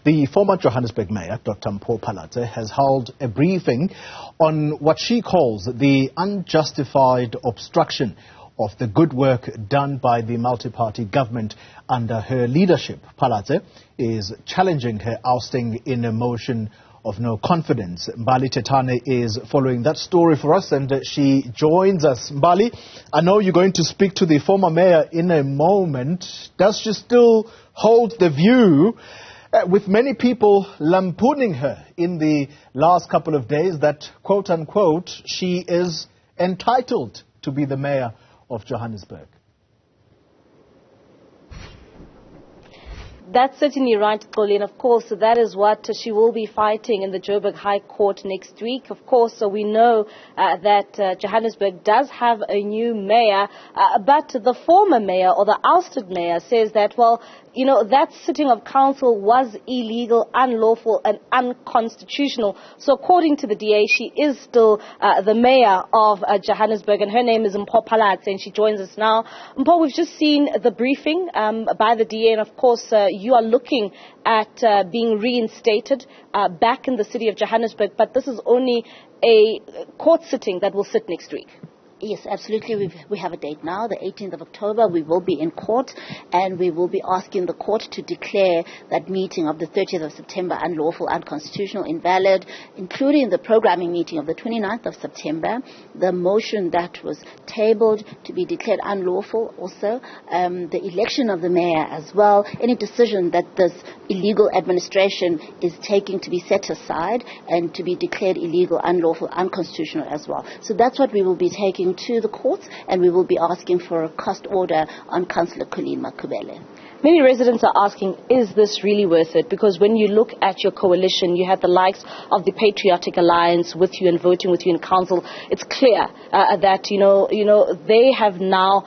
The former Johannesburg Mayor, Dr Mpho Phalatse, has held a briefing on what she calls the unjustified obstruction of the good work done by the multi-party government under her leadership. Phalatse is challenging her ousting in a motion of no confidence. Mbali Thethani is following that story for us, and she joins us. Mbali, I know you're going to speak to the former mayor in a moment. Does she still hold the view, with many people lampooning her in the last couple of days, that, quote unquote, she is entitled to be the mayor of Johannesburg? That's certainly right, Colleen. Of course, that is what she will be fighting in the Joburg High Court next week. Of course, so we know that Johannesburg does have a new mayor, but the former mayor, or the ousted mayor, says that, well, you know, that sitting of council was illegal, unlawful and unconstitutional. So according to the DA, she is still the mayor of Johannesburg, and her name is Mpho Phalatse, and she joins us now. Mpho, we've just seen the briefing by the DA, and of course you are looking at being reinstated back in the city of Johannesburg, but this is only a court sitting that will sit next week. Yes, absolutely. We have a date now, the 18th of October. We will be in court, and we will be asking the court to declare that meeting of the 30th of September unlawful, unconstitutional, invalid, including the programming meeting of the 29th of September, the motion that was tabled to be declared unlawful also, the election of the mayor as well, any decision that this illegal administration is taking to be set aside and to be declared illegal, unlawful, unconstitutional as well. So that's what we will be taking to the courts, and we will be asking for a cost order on Councillor Colleen Makubele. Many residents are asking, is this really worth it? Because when you look at your coalition, you have the likes of the Patriotic Alliance with you and voting with you in council. It's clear that, you know, they have now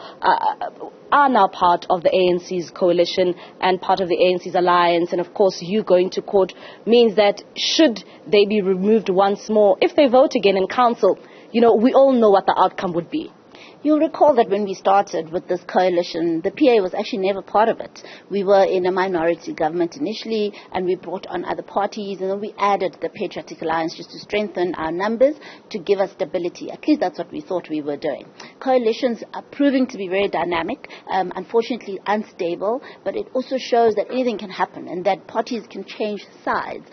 are now part of the ANC's coalition and part of the ANC's alliance. And of course, you going to court means that should they be removed once more, if they vote again in council, you know, we all know what the outcome would be. You'll recall that when we started with this coalition, the PA was actually never part of it. We were in a minority government initially, and we brought on other parties, and then we added the Patriotic Alliance just to strengthen our numbers, to give us stability. At least that's what we thought we were doing. Coalitions are proving to be very dynamic, unfortunately unstable, but it also shows that anything can happen and that parties can change sides.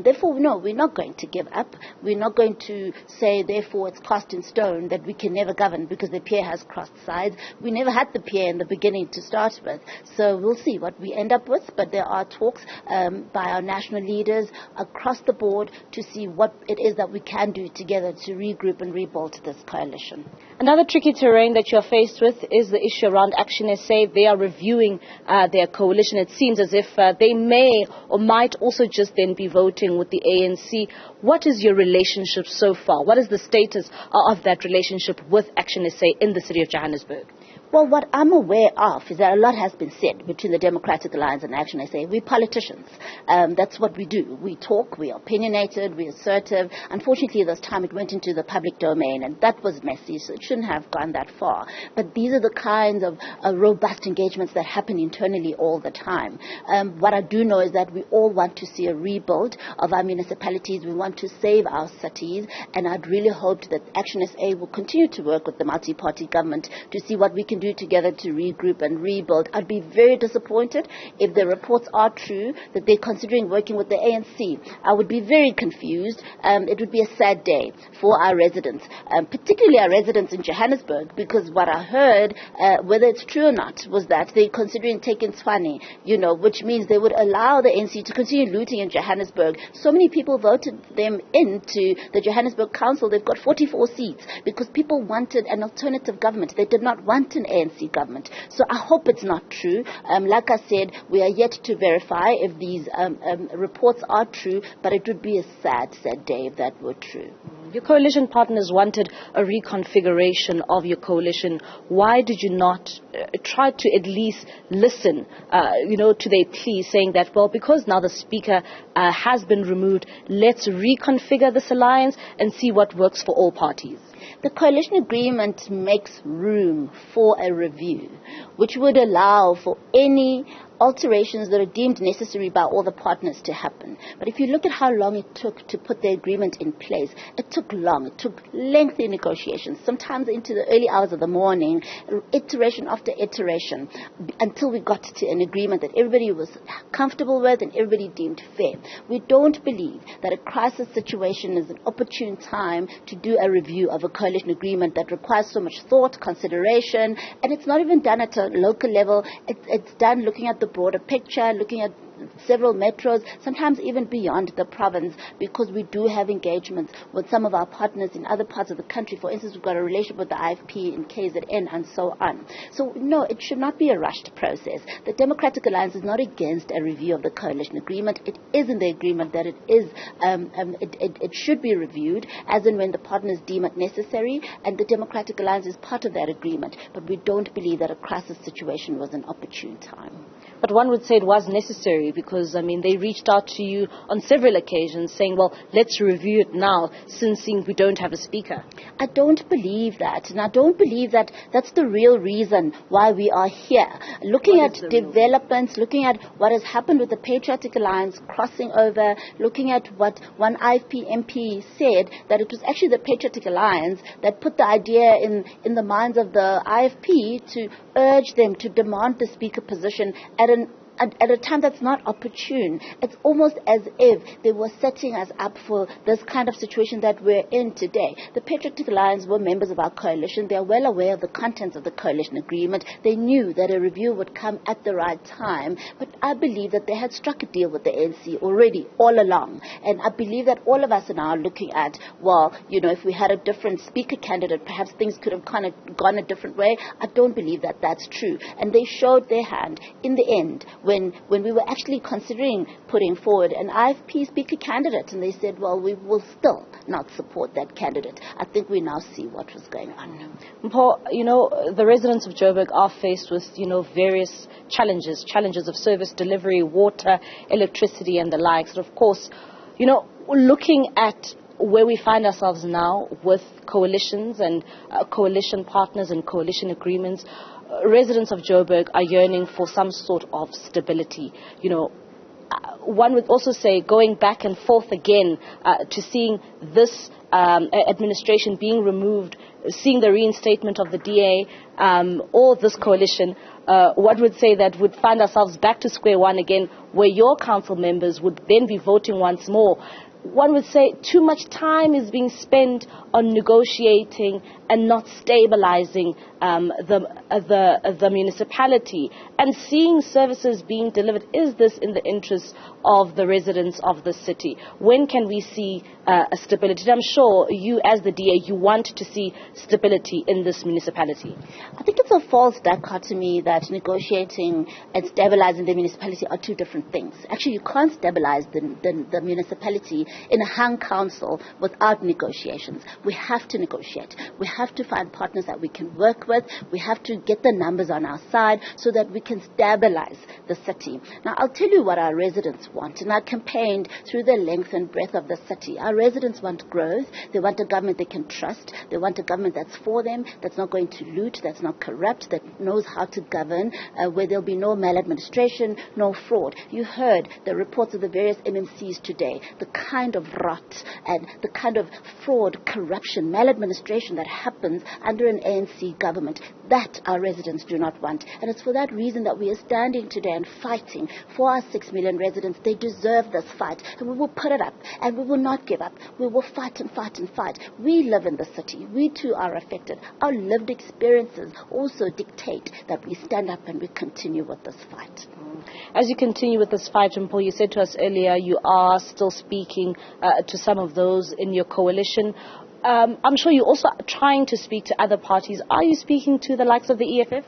Therefore, no, we're not going to give up. We're not going to say, therefore, it's cast in stone that we can never govern because the PA has crossed sides. We never had the PA in the beginning to start with, so we'll see what we end up with, but there are talks by our national leaders across the board to see what it is that we can do together to regroup and rebuild this coalition. Another tricky terrain that you're faced with is the issue around ActionSA. They are reviewing their coalition. It seems as if they may or might also just then be voting with the ANC. What is your relationship so far? What is the status of that relationship with ActionSA in the city of Johannesburg? Well, what I'm aware of is that a lot has been said between the Democratic Alliance and ActionSA. We're politicians. That's what we do. We talk, we're opinionated, we're assertive. Unfortunately, this time it went into the public domain, and that was messy, so it shouldn't have gone that far. But these are the kinds of robust engagements that happen internally all the time. What I do know is that we all want to see a rebuild of our municipalities. We want to save our cities, and I'd really hoped that ActionSA will continue to work with the multi-party government to see what we can do together to regroup and rebuild. I'd be very disappointed if the reports are true that they're considering working with the ANC. I would be very confused. It would be a sad day for our residents, particularly our residents in Johannesburg, because what I heard, whether it's true or not, was that they're considering taking Tshwane, which means they would allow the ANC to continue looting in Johannesburg. So many people voted them into the Johannesburg Council. They've got 44 seats because people wanted an alternative government. They did not want an ANC government. So I hope it's not true. Like I said, we are yet to verify if these reports are true, but it would be a sad, sad day if that were true. Your coalition partners wanted a reconfiguration of your coalition. Why did you not try to at least listen, to their plea, saying that, well, because now the speaker has been removed, let's reconfigure this alliance and see what works for all parties? The coalition agreement makes room for a review, which would allow for any alterations that are deemed necessary by all the partners to happen. But if you look at how long it took to put the agreement in place, it took long. It took lengthy negotiations, sometimes into the early hours of the morning, iteration after iteration, until we got to an agreement that everybody was comfortable with and everybody deemed fair. We don't believe that a crisis situation is an opportune time to do a review of a coalition agreement that requires so much thought, consideration, and it's not even done at a local level. It's done looking at the broader picture, looking at several metros, sometimes even beyond the province, because we do have engagements with some of our partners in other parts of the country. For instance, we've got a relationship with the IFP in KZN and so on. So no, it should not be a rushed process. The Democratic Alliance is not against a review of the coalition agreement. It is in the agreement that it should be reviewed as and when the partners deem it necessary, and the Democratic Alliance is part of that agreement. But we don't believe that a crisis situation was an opportune time. But one would say it was necessary because, I mean, they reached out to you on several occasions saying, well, let's review it now since we don't have a speaker. I don't believe that. And I don't believe that that's the real reason why we are here. Looking at developments, looking at what has happened with the Patriotic Alliance crossing over, looking at what one IFP MP said, that it was actually the Patriotic Alliance that put the idea in the minds of the IFP to urge them to demand the speaker position at a time that's not opportune. It's almost as if they were setting us up for this kind of situation that we're in today. The Patriotic Alliance were members of our coalition. They are well aware of the contents of the coalition agreement. They knew that a review would come at the right time. But I believe that they had struck a deal with the ANC already, all along. And I believe that all of us are now looking at, well, you know, if we had a different speaker candidate, perhaps things could have kind of gone a different way. I don't believe that that's true. And they showed their hand in the end when we were actually considering putting forward an IFP speaker candidate, and they said, well, we will still not support that candidate. I think we now see what was going on. Mpho, you know, the residents of Joburg are faced with, you know, various challenges of service delivery, water, electricity, and the likes. And of course, you know, looking at where we find ourselves now with coalitions and coalition partners and coalition agreements, residents of Joburg are yearning for some sort of stability. You know, one would also say going back and forth again to seeing this administration being removed, seeing the reinstatement of the DA or this coalition, one would say that would find ourselves back to square one again, where your council members would then be voting once more. One would say too much time is being spent on negotiating and not stabilizing the municipality and seeing services being delivered. Is this in the interest of the residents of the city? When can we see a stability? And I'm sure you, as the DA, you want to see stability in this municipality. I think it's a false dichotomy that negotiating and stabilizing the municipality are two different things. Actually, you can't stabilize the municipality in a hung council without negotiations. We have to negotiate. We have to find partners that we can work with. We have to get the numbers on our side so that we can stabilize the city. Now, I'll tell you what our residents want, and I campaigned through the length and breadth of the city. Our residents want growth. They want a government they can trust. They want a government that's for them, that's not going to loot, that's not corrupt, that knows how to govern, where there'll be no maladministration, no fraud. You heard the reports of the various MMCs today, the kind of rot and the kind of fraud, corruption, maladministration that happens under an ANC government. That our residents do not want. And it's for that reason that we are standing today and fighting for our 6 million residents. They deserve this fight. And we will put it up. And we will not give up. We will fight and fight and fight. We live in the city. We too are affected. Our lived experiences also dictate that we stand up and we continue with this fight. As you continue with this fight, Mpho, you said to us earlier you are still speaking to some of those in your coalition. I'm sure you're also trying to speak to other parties. Are you speaking to the likes of the EFF?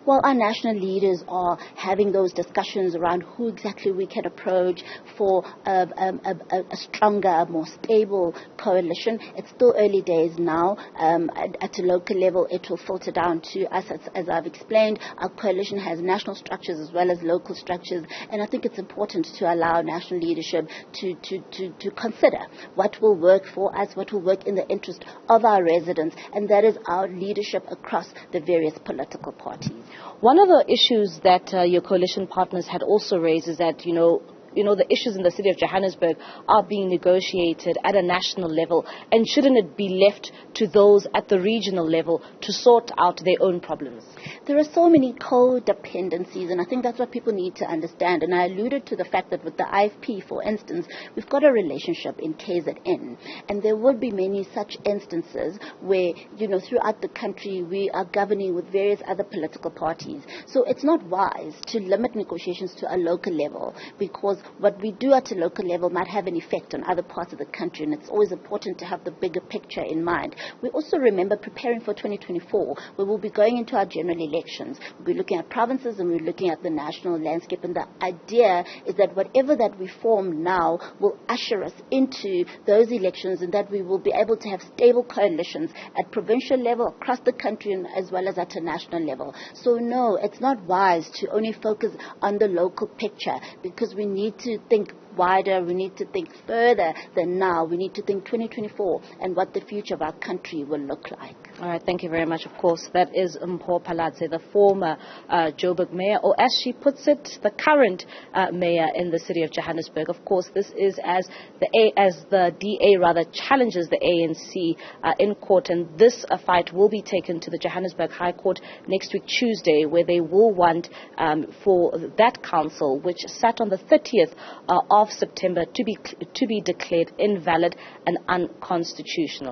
Well, our national leaders are having those discussions around who exactly we can approach for a stronger, more stable coalition. It's still early days now. At a local level, it will filter down to us. As I've explained, our coalition has national structures as well as local structures, and I think it's important to allow national leadership to consider what will work for us, what will work in the interest of our residents, and that is our leadership across the various political parties. parties. One of the issues that your coalition partners had also raised is that, the issues in the city of Johannesburg are being negotiated at a national level, and shouldn't it be left to those at the regional level to sort out their own problems? There are so many codependencies, and I think that's what people need to understand. And I alluded to the fact that with the IFP, for instance, we've got a relationship in KZN, and there would be many such instances where, throughout the country we are governing with various other political parties. So it's not wise to limit negotiations to a local level, because what we do at a local level might have an effect on other parts of the country, and it's always important to have the bigger picture in mind. We also remember preparing for 2024, where we'll be going into our general elections. We'll be looking at provinces and we're looking at the national landscape, and the idea is that whatever that we form now will usher us into those elections, and that we will be able to have stable coalitions at provincial level across the country, and as well as at a national level. So no, it's not wise to only focus on the local picture, because we need to think wider, we need to think further than now. We need to think 2024 and what the future of our country will look like. All right, thank you very much. Of course, that is Mpho Phalatse, the former Joburg mayor, or as she puts it, the current mayor in the city of Johannesburg. Of course, this is as the DA challenges the ANC in court, and this fight will be taken to the Johannesburg High Court next week, Tuesday, where they will want for that council, which sat on the 30th of September, to be declared invalid and unconstitutional.